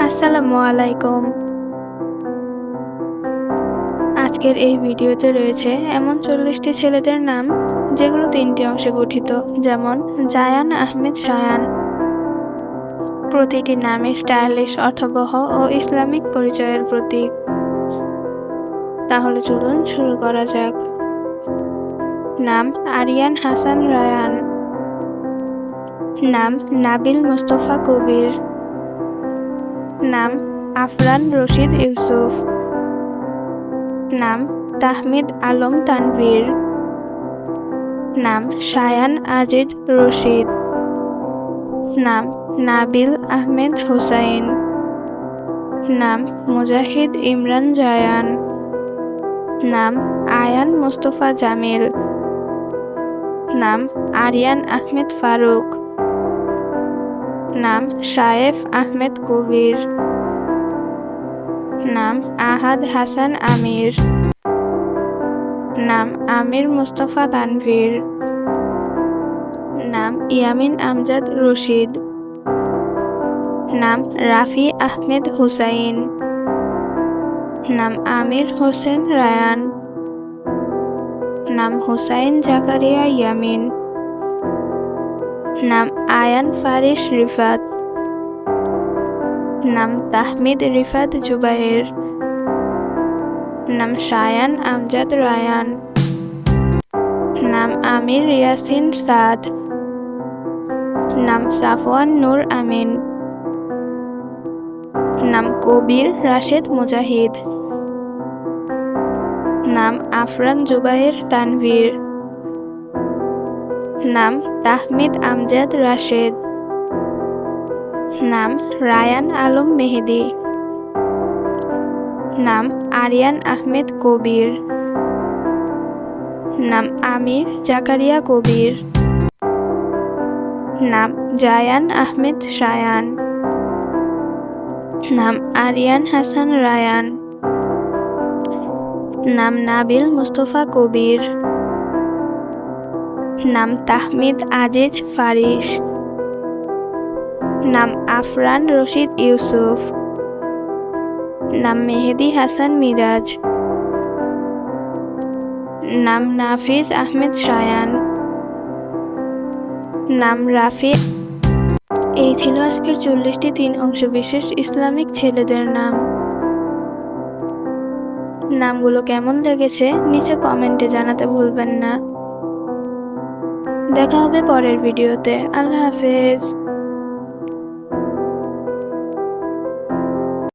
আসসালামু আলাইকুম। আজকের এই ভিডিওতে রয়েছে এমন ৪০টি ছেলেদের নাম যেগুলো ৩টি অংশে গঠিত, যেমন জায়ান আহমেদ শায়ান। প্রতিটি নামই স্টাইলিশ, অর্থবহ ও ইসলামিক পরিচয়ের প্রতীক। তাহলে চলুন শুরু করা যাক। নাম আরিয়ান হাসান রায়ান। নাম নাবিল মোস্তফা কবির। নাম আফরান রশিদ ইউসুফ। নাম তাহমিদ আলম তানভীর। নাম শায়ান আজিজ রশিদ। নাম নাবিল আহমেদ হুসাইন। নাম মুজাহিদ ইমরান জায়ান। নাম আয়ান মোস্তফা জামিল। নাম আরিয়ান আহমেদ ফারুক। নাম শায়েফ আহমেদ কবির। নাম আহাদ হাসান আমির। নাম আমির মুস্তফা তানভীর। নাম ইয়ামিন আমজাদ রশিদ। নাম রাফি আহমেদ হুসাইন। নাম আমির হোসেন রায়ান। নাম হুসাইন জাকারিয়া ইয়ামিন। নাম আয়ান ফারিস রিফাত। নাম তাহমিদ রিফাত জুবায়ের। নাম শায়ান আমজাদ রায়ান। নাম আমির ইয়াসিন সাদ। নাম সাফওয়ান নূর আমিন। নাম কবির রাশেদ মুজাহিদ। নাম আফরান জুবায়ের তানভীর। নাম তাহমিদ আমজাদ রাশেদ। নাম রায়ান আলম মেহেদি। নাম আরিয়ান আহমেদ কবির। নাম আমির জাকারিয়া কবির। নাম জায়ান আহমেদ শায়ান। নাম আরিয়ান হাসান রায়ান। নাম নাবিল মোস্তফা কবির। নাম তাহমিদ আজিজ ফারিস। নাম আফরান রশিদ ইউসুফ। নাম মেহেদি হাসান মিরাজ। নাম নাফিজ আহমেদ শায়ান। নাম রাফি। এই ছিল আজকের ৪০টি ৩ অংশ বিশেষ ইসলামিক ছেলেদের নাম। নামগুলো কেমন লেগেছে নিচে কমেন্টে জানাতে ভুলবেন না। দেখা হবে পরের ভিডিওতে। আল্লাহ হাফেজ।